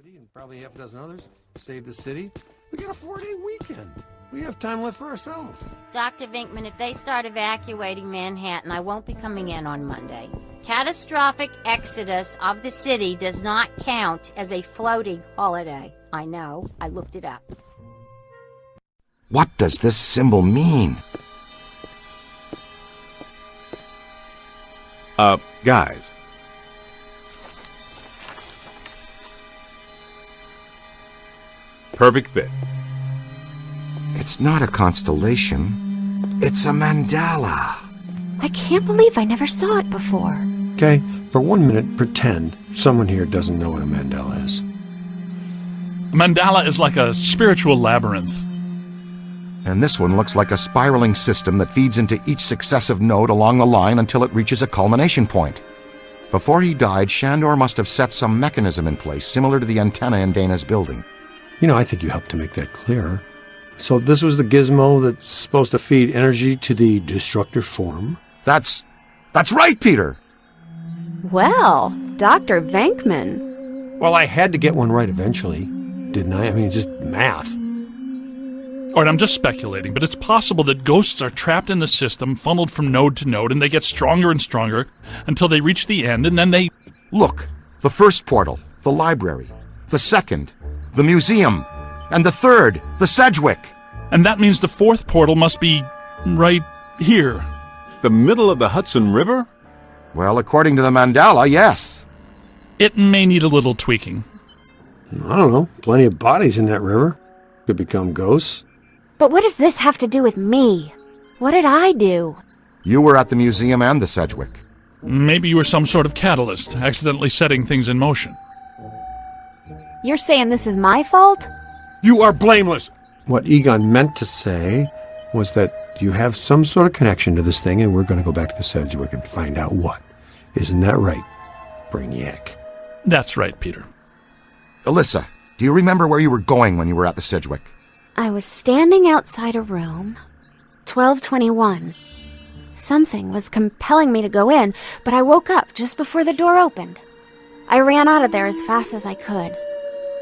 city and probably half a dozen others. Save the city. We got a 4-day weekend. We have time left for ourselves. Dr. Vinkman, if they start evacuating Manhattan, I won't be coming in on Monday. Catastrophic exodus of the city does not count as a floating holiday. I know. I looked it up. What does this symbol mean? Guys. Perfect fit. It's not a constellation. It's a mandala. I can't believe I never saw it before. Okay, for 1 minute, pretend someone here doesn't know what a mandala is. A mandala is like a spiritual labyrinth. And this one looks like a spiraling system that feeds into each successive node along the line until it reaches a culmination point. Before he died, Shandor must have set some mechanism in place, similar to the antenna in Dana's building. You know, I think you helped to make that clearer. So this was the gizmo that's supposed to feed energy to the destructor form? That's right, Peter! Well, Dr. Venkman. Well, I had to get one right eventually, didn't I? I mean, just math. All right, I'm just speculating, but it's possible that ghosts are trapped in the system, funneled from node to node, and they get stronger and stronger until they reach the end, and then they... Look, the first portal, the library. The second, the museum. And the third, the Sedgwick. And that means the fourth portal must be right here. The middle of the Hudson River? Well, according to the mandala, yes. It may need a little tweaking. I don't know. Plenty of bodies in that river. Could become ghosts. But what does this have to do with me? What did I do? You were at the museum and the Sedgwick. Maybe you were some sort of catalyst, accidentally setting things in motion. You're saying this is my fault? You are blameless! What Egon meant to say was that you have some sort of connection to this thing, and we're going to go back to the Sedgwick and find out what. Isn't that right, Brainiac? That's right, Peter. Alyssa, do you remember where you were going when you were at the Sedgwick? I was standing outside a room, 1221. Something was compelling me to go in, but I woke up just before the door opened. I ran out of there as fast as I could.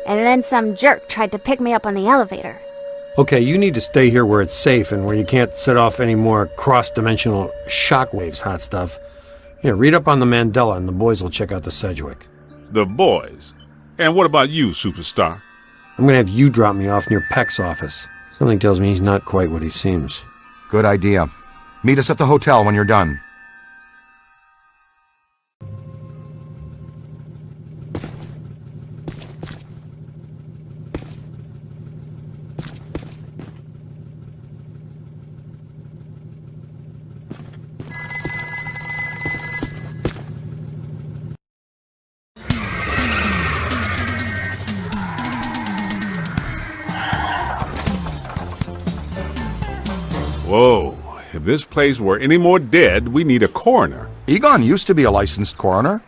And then some jerk tried to pick me up on the elevator. Okay, you need to stay here where it's safe and where you can't set off any more cross-dimensional shockwaves, hot stuff. Here, read up on the mandala and the boys will check out the Sedgwick. The boys? And what about you, superstar? I'm going to have you drop me off near Peck's office. Something tells me he's not quite what he seems. Good idea. Meet us at the hotel when you're done. Whoa, if this place were any more dead, we need a coroner. Egon used to be a licensed coroner.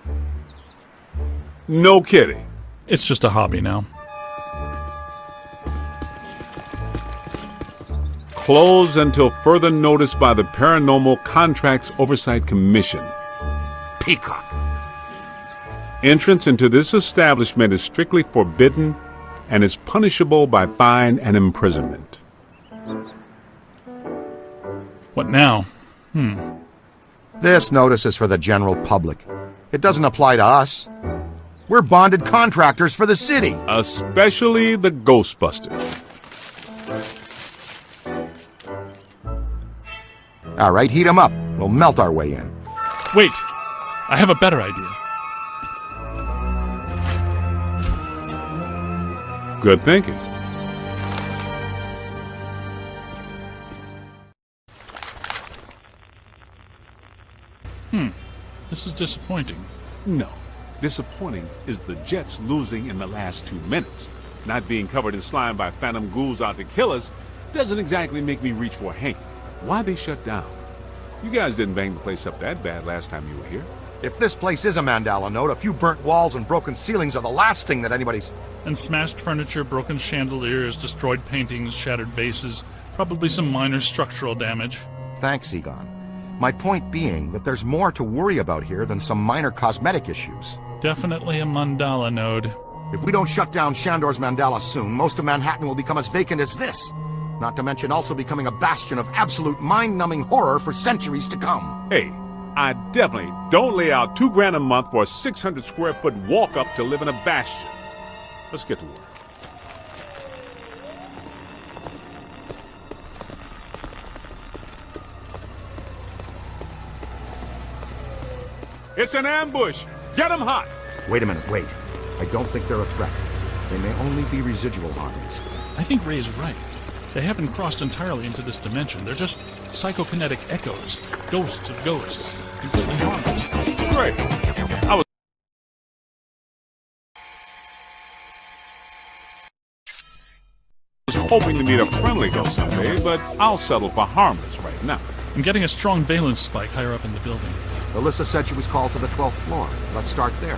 No kidding. It's just a hobby now. Closed until further notice by the Paranormal Contracts Oversight Commission. Peacock. Entrance into this establishment is strictly forbidden and is punishable by fine and imprisonment. What now? This notice is for the general public. It doesn't apply to us. We're bonded contractors for the city. Especially the Ghostbusters. All right, heat 'em up. We'll melt our way in. Wait! I have a better idea. Good thinking. This is disappointing. No. Disappointing is the Jets losing in the last 2 minutes. Not being covered in slime by phantom ghouls out to kill us doesn't exactly make me reach for a hanky. Why they shut down? You guys didn't bang the place up that bad last time you were here. If this place is a mandala node, a few burnt walls and broken ceilings are the last thing that anybody's... And smashed furniture, broken chandeliers, destroyed paintings, shattered vases, probably some minor structural damage. Thanks, Egon. My point being that there's more to worry about here than some minor cosmetic issues. Definitely a mandala node. If we don't shut down Shandor's Mandala soon, most of Manhattan will become as vacant as this. Not to mention also becoming a bastion of absolute mind-numbing horror for centuries to come. Hey, I definitely don't lay out $2 grand a month for a 600 square foot walk-up to live in a bastion. Let's get to work. It's an ambush! Get them hot! Wait a minute, wait. I don't think they're a threat. They may only be residual harmonies. I think Ray is right. They haven't crossed entirely into this dimension. They're just psychokinetic echoes. Ghosts of ghosts. Completely harmless. Great. I was hoping to meet a friendly ghost someday, but I'll settle for harmless right now. I'm getting a strong valence spike higher up in the building. Alyssa said she was called to the 12th floor. Let's start there.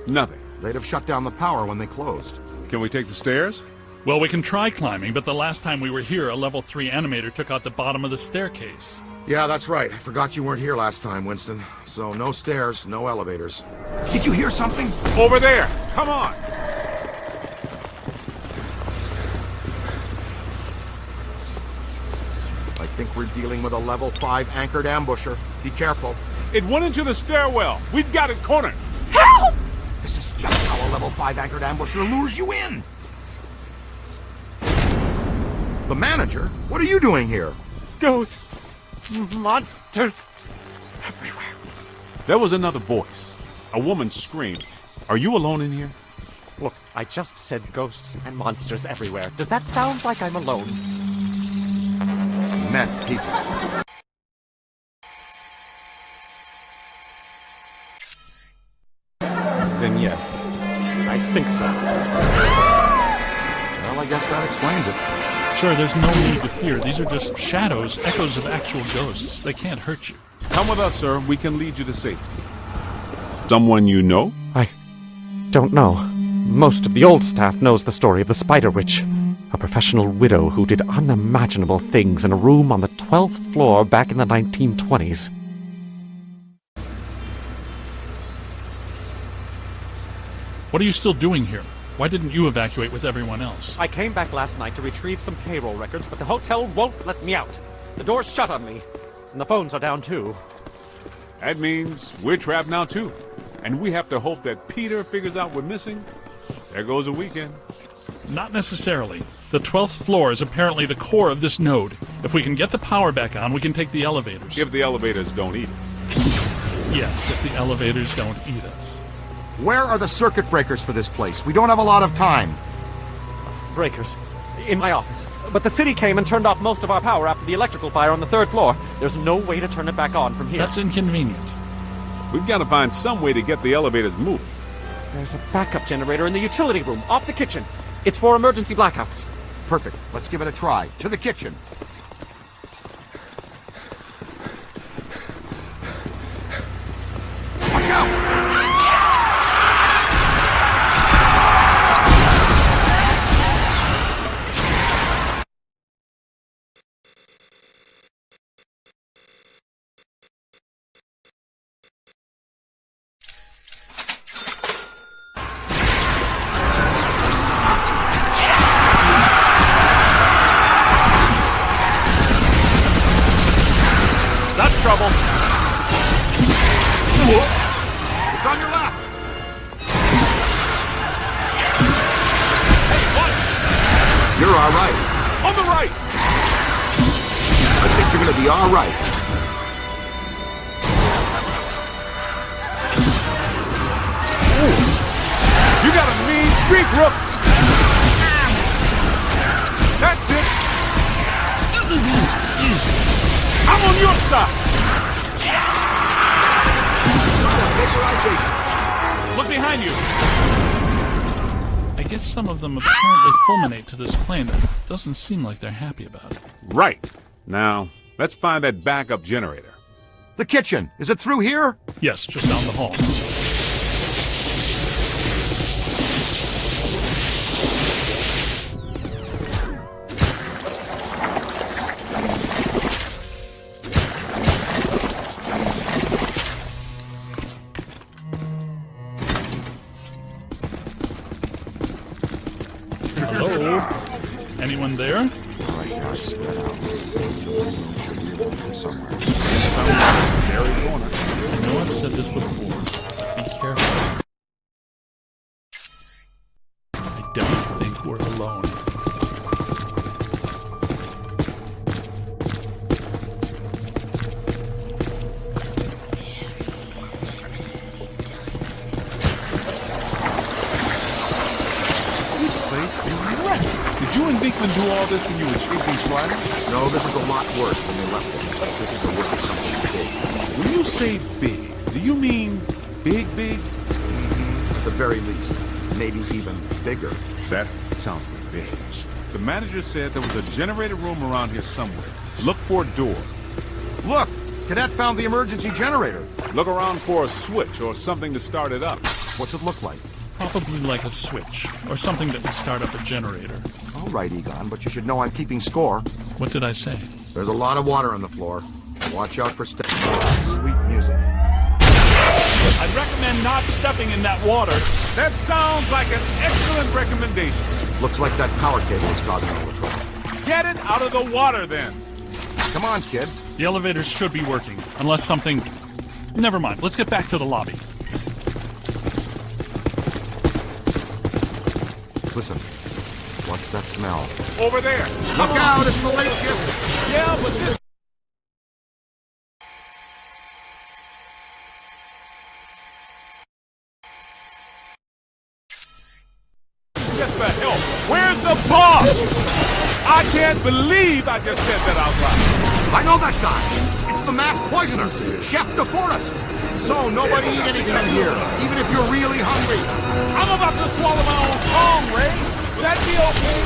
Nothing. They'd have shut down the power when they closed. Can we take the stairs? Well, we can try climbing, but the last time we were here, a level 3 animator took out the bottom of the staircase. Yeah, that's right. I forgot you weren't here last time, Winston. So no stairs, no elevators. Did you hear something? Over there! Come on! I think we're dealing with a level 5 anchored ambusher. Be careful. It went into the stairwell. We've got it cornered. Help! This is just how a level 5 anchored ambusher lures you in. The manager? What are you doing here? Ghosts, monsters, everywhere. There was another voice. A woman screamed. Are you alone in here? Look, I just said ghosts and monsters everywhere. Does that sound like I'm alone? Men, people. Then yes, I think so. Well, I guess that explains it. Sure, there's no need to fear. These are just shadows, echoes of actual ghosts. They can't hurt you. Come with us, sir. We can lead you to safety. Someone you know? I don't know. Most of the old staff knows the story of the Spider Witch, a professional widow who did unimaginable things in a room on the 12th floor back in the 1920s. What are you still doing here? Why didn't you evacuate with everyone else? I came back last night to retrieve some payroll records, but the hotel won't let me out. The door's shut on me, and the phones are down too. That means we're trapped now, too. And we have to hope that Peter figures out we're missing. There goes a weekend. Not necessarily. The 12th floor is apparently the core of this node. If we can get the power back on, we can take the elevators. If the elevators don't eat us. Yes, if the elevators don't eat us. Where are the circuit breakers for this place? We don't have a lot of time. Breakers. In my office. But the city came and turned off most of our power after the electrical fire on the 3rd floor. There's no way to turn it back on from here. That's inconvenient. We've got to find some way to get the elevators moving. There's a backup generator in the utility room, off the kitchen. It's for emergency blackouts. Perfect. Let's give it a try. To the kitchen. Watch out! That's trouble. It's on your left. Hey, what? You're all right. On the right! I think you're going to be all right. You got a mean streak, Rook! That's it! I'm on your side! Look behind you. I guess some of them apparently fulminate to this plane. It doesn't seem like they're happy about it. Right. Now, let's find that backup generator. The kitchen. Is it through here? Yes, just down the hall. Hello? Anyone there? All right, guys, spread out. Should be able to somewhere. Very corner. I know I've said this before. Be careful. I don't think we're alone. This place is wrecked. Did you and Dinkman do all this when you were chasing sliders? No, this is a lot worse than they left it. This is a work of something big. When you say big, do you mean big, big? At the very least, maybe even bigger. That sounds big. The manager said there was a generator room around here somewhere. Look for a door. Look! Cadet found the emergency generator. Look around for a switch or something to start it up. What's it look like? Probably like a switch, or something that would start up a generator. All right, Egon, but you should know I'm keeping score. What did I say? There's a lot of water on the floor. Watch out for sweet music. I'd recommend not stepping in that water. That sounds like an excellent recommendation. Looks like that power cable is causing all the trouble. Get it out of the water then. Come on, kid. The elevators should be working, unless something... Never mind, let's get back to the lobby. Listen, what's that smell? Over there. Look out, it's the late shift. Yeah, but this... Just the hell. Where's the boss? I can't believe I just said that out loud. I know that guy. It's the masked poisoner, Chef DeForest. So nobody eat anything in here, even if you're really hungry. I'm about to swallow my own tongue, Ray. Would that be okay?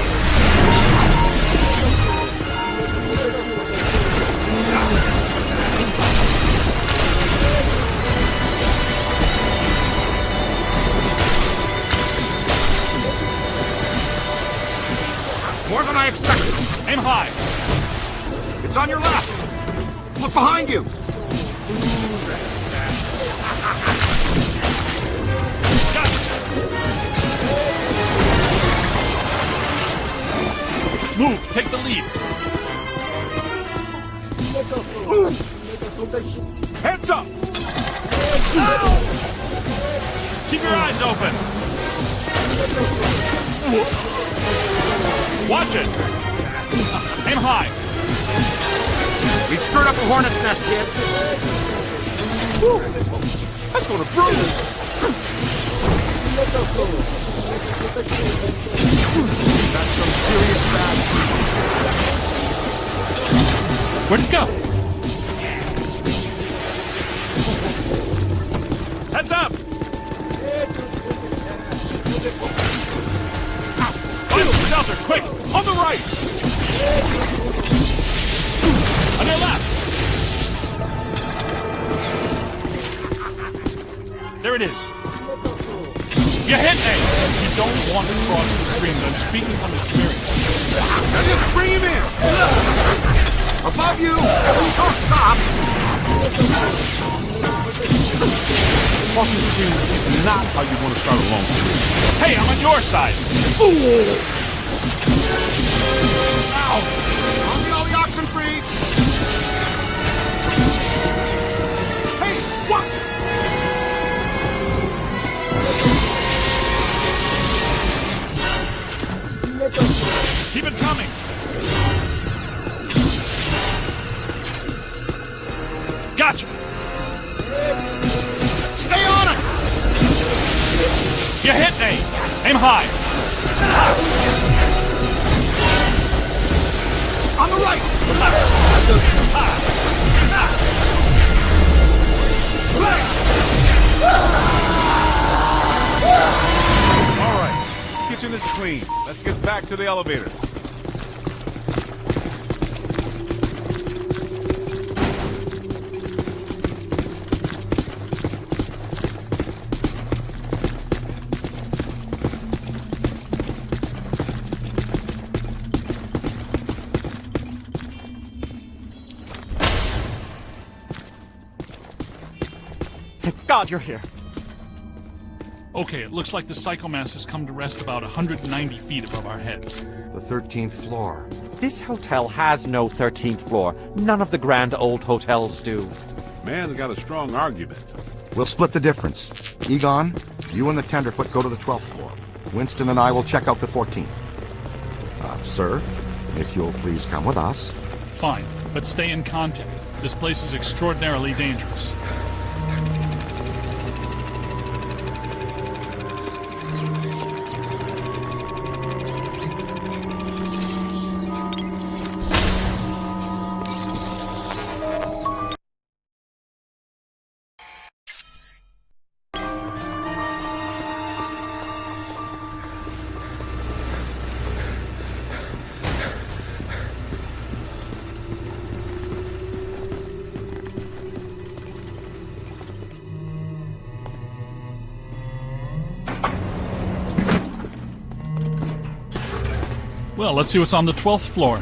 More than I expected. Aim high. It's on your left. Look behind you. Move, take the lead. Heads up! Keep your eyes open. Watch it. Aim high. We screwed up a hornet's nest, kid. Woo. That's gonna bruise. That's some serious bad. Where'd it go? Heads up. Find the shelter, quick! On the right! On your left! There it is. You hit me! You don't want to cross the stream. I'm speaking from experience. Now just bring him in! Above you! Don't stop! Crossing the stream is not how you want to start a long career. Hey, I'm on your side. Ow! I'll get all the oxen free! Hey, watch it! Keep it coming. Gotcha. Stay on it! You hit me. Aim high. On the right! All right, kitchen is clean. Let's get back to the elevator. God you're here! Okay, it looks like the psychomass has come to rest about 190 feet above our heads. The 13th floor. This hotel has no 13th floor. None of the grand old hotels do. Man's got a strong argument. We'll split the difference. Egon, you and the Tenderfoot go to the 12th floor. Winston and I will check out the 14th. Sir, if you'll please come with us. Fine, but stay in contact. This place is extraordinarily dangerous. Well, let's see what's on the 12th floor.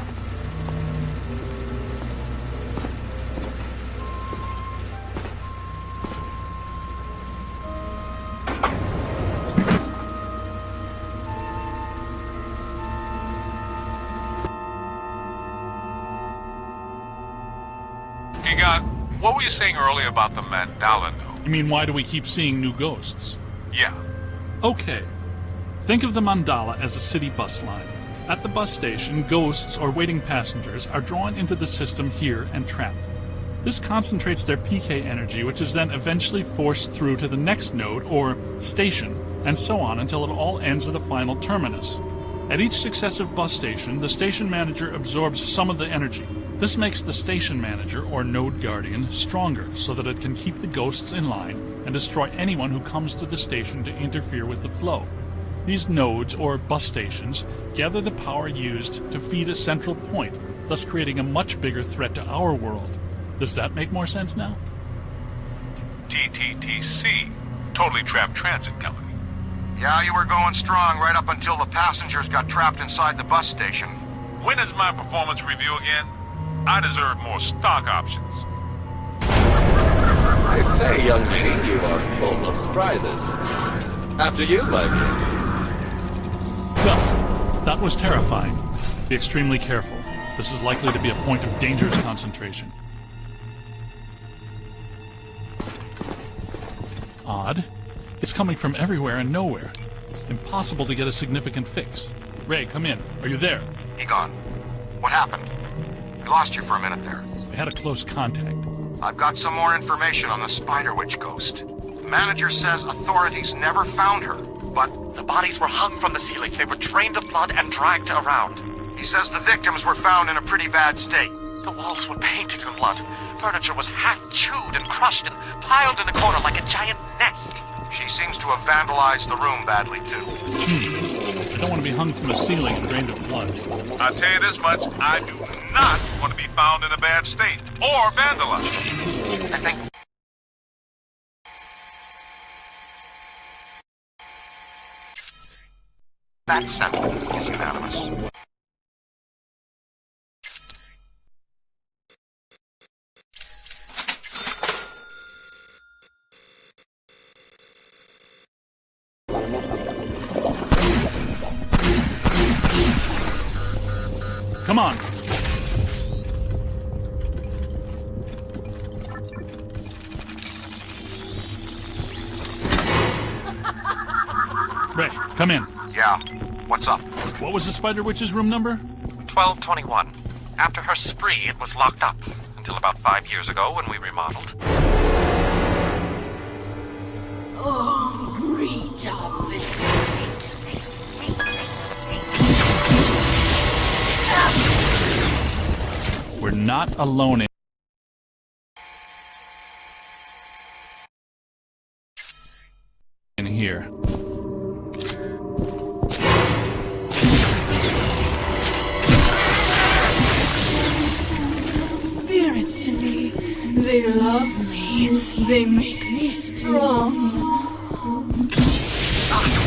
Egon, what were you saying earlier about the mandala node? You mean, why do we keep seeing new ghosts? Yeah. Okay. Think of the mandala as a city bus line. At the bus station, ghosts or waiting passengers are drawn into the system here and trapped. This concentrates their PK energy, which is then eventually forced through to the next node or station, and so on until it all ends at a final terminus. At each successive bus station, the station manager absorbs some of the energy. This makes the station manager, or node guardian, stronger so that it can keep the ghosts in line and destroy anyone who comes to the station to interfere with the flow. These nodes, or bus stations, gather the power used to feed a central point, thus creating a much bigger threat to our world. Does that make more sense now? TTTC, Totally Trapped Transit Company. Yeah, you were going strong right up until the passengers got trapped inside the bus station. When is my performance review again? I deserve more stock options. I say, young lady, you are full of surprises. After you, my dear. Well, that was terrifying. Be extremely careful. This is likely to be a point of dangerous concentration. Odd. It's coming from everywhere and nowhere. Impossible to get a significant fix. Ray, come in. Are you there? Egon, what happened? We lost you for a minute there. We had a close contact. I've got some more information on the Spider Witch ghost. The manager says authorities never found her, but The bodies were hung from the ceiling. They were drained of blood and dragged around. he says the victims were found in a pretty bad state. The walls were painted in blood. Furniture was half chewed and crushed and piled in a corner like a giant nest. She seems to have vandalized the room badly, too. I don't want to be hung from the ceiling and drained of blood. I'll tell you this much, I do not want to be found in a bad state or vandalized. I think... that sentiment is unanimous. Come on. Ray, come in. Yeah, what's up? What was the Spider Witch's room number? 1221. After her spree, it was locked up. Until about 5 years ago when we remodeled. Oh, greet our visitors. We're not alone in here. Spirits to me. They love me. They make me strong.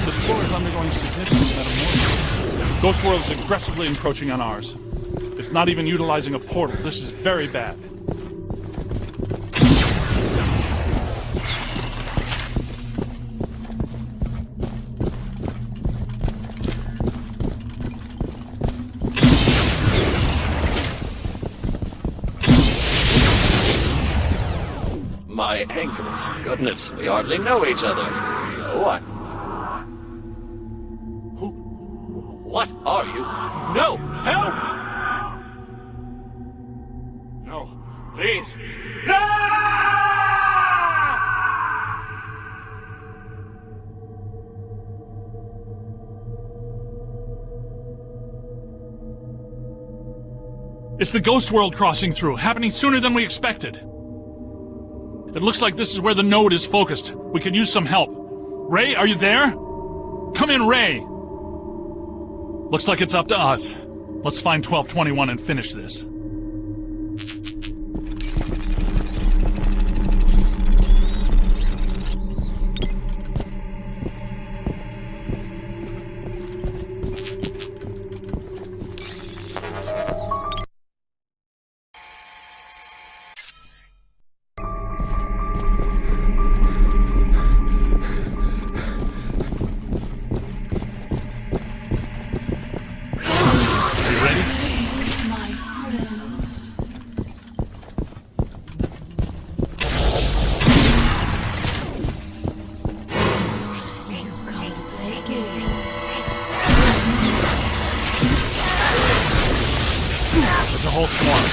This floor is undergoing significant metamorphosis. Ghost World is aggressively encroaching on ours. It's not even utilizing a portal. This is very bad. my ankles. Goodness, we hardly know each other. No one. What are you? No! Help! No. Please. It's the ghost world crossing through, happening sooner than we expected. It looks like this is where the node is focused. We could use some help. Ray, are you there? Come in, Ray! Looks like it's up to us. Let's find 1221 and finish this. My friends. You've come to play games. It's a whole swarm.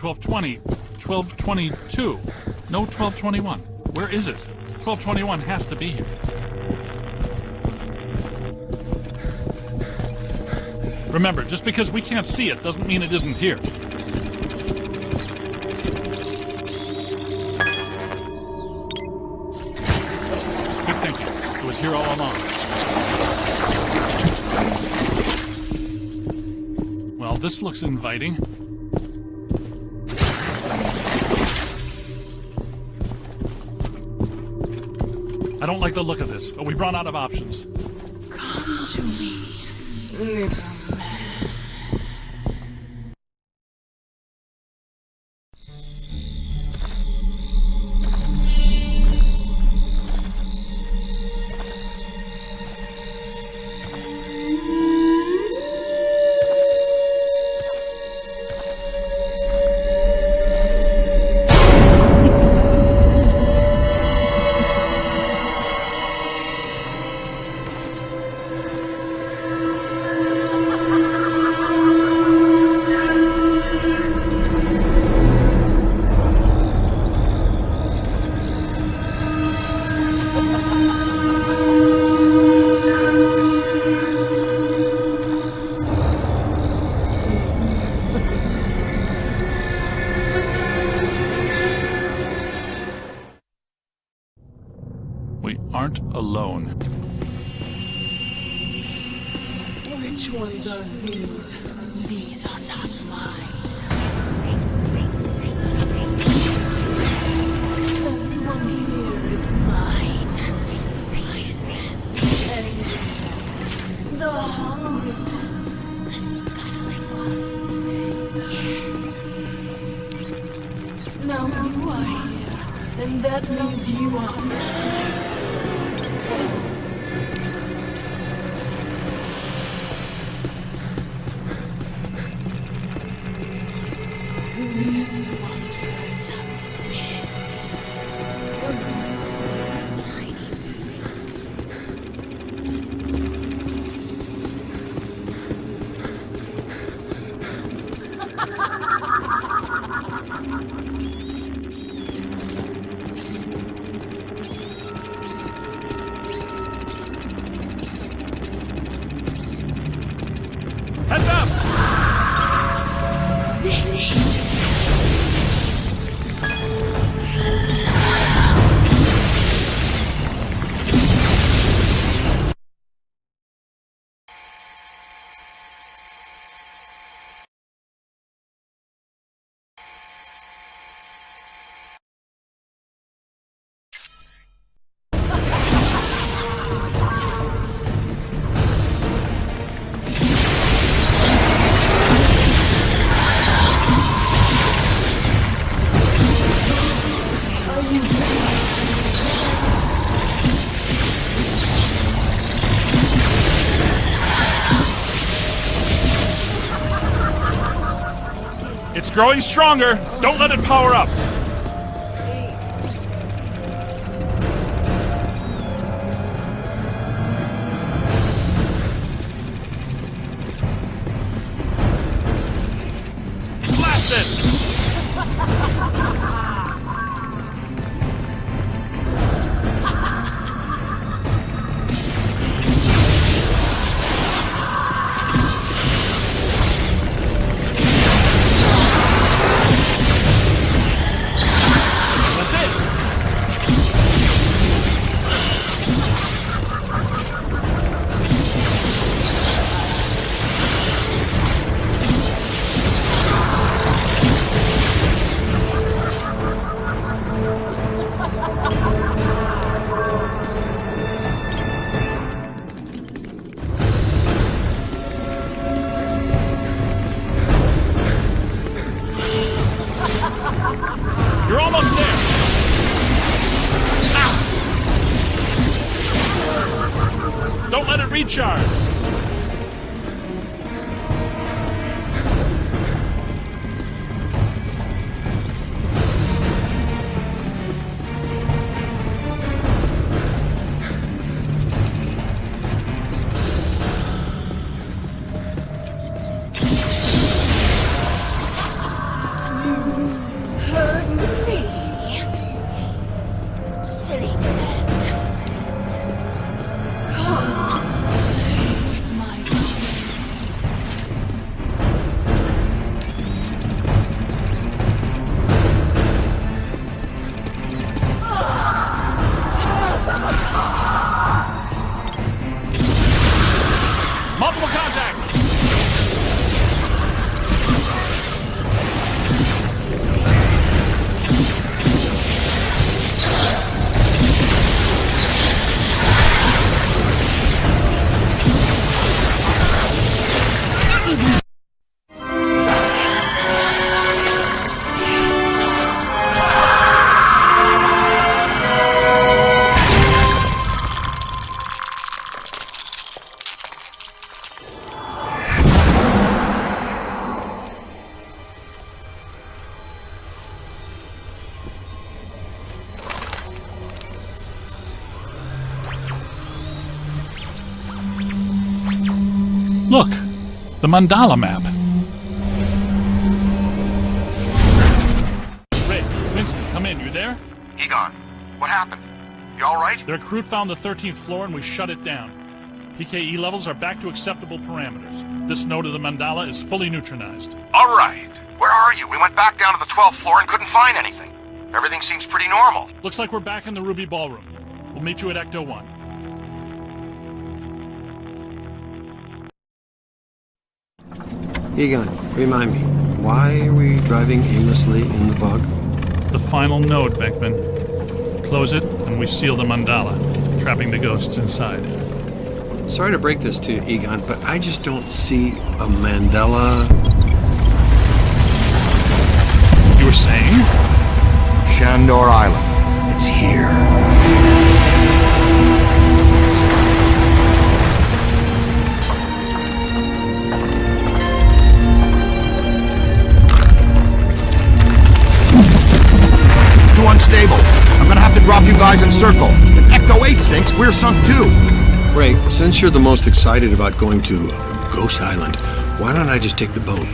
1220, 1222. No 1221. Where is it? 1221 has to be here. Remember, just because we can't see it doesn't mean it isn't here. Good thinking. It was here all along. Well, this looks inviting. I don't like the look of this, but we've run out of options. Come to me, little man. We aren't alone. Which ones are these? These are not mine. Everyone here is mine. The hungry, the scuttling ones. Yes. Now you are here, and that means you are mine. This one will tiny growing stronger. Don't let it power up. Blast it! You're almost there. Ow. Don't let it recharge. Multiple contact! Look, the mandala map. Ray, Winston, come in. You there? Egon, what happened? You all right? Their crew found the 13th floor and we shut it down. PKE levels are back to acceptable parameters. This node of the mandala is fully neutronized. All right. Where are you? We went back down to the 12th floor and couldn't find anything. Everything seems pretty normal. Looks like we're back in the Ruby Ballroom. We'll meet you at Ecto 1. Egon, remind me, why are we driving aimlessly in the fog? The final node, Beckman. Close it, and we seal the mandala, trapping the ghosts inside. Sorry to break this to you, Egon, but I just don't see a mandala. You were saying? Shandor Island. It's here. Too unstable. I'm gonna have to drop you guys in circle. If Ecto 8 sinks, we're sunk too. Ray, since you're the most excited about going to Ghost Island, why don't I just take the boat?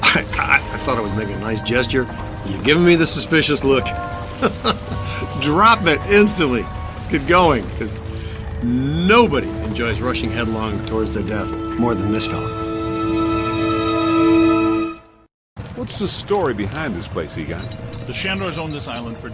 I thought I was making a nice gesture. You're giving me the suspicious look. Drop it instantly. Let's get going, because nobody enjoys rushing headlong towards their death more than this fella. What's the story behind this place, Egon? The Shandors own this island for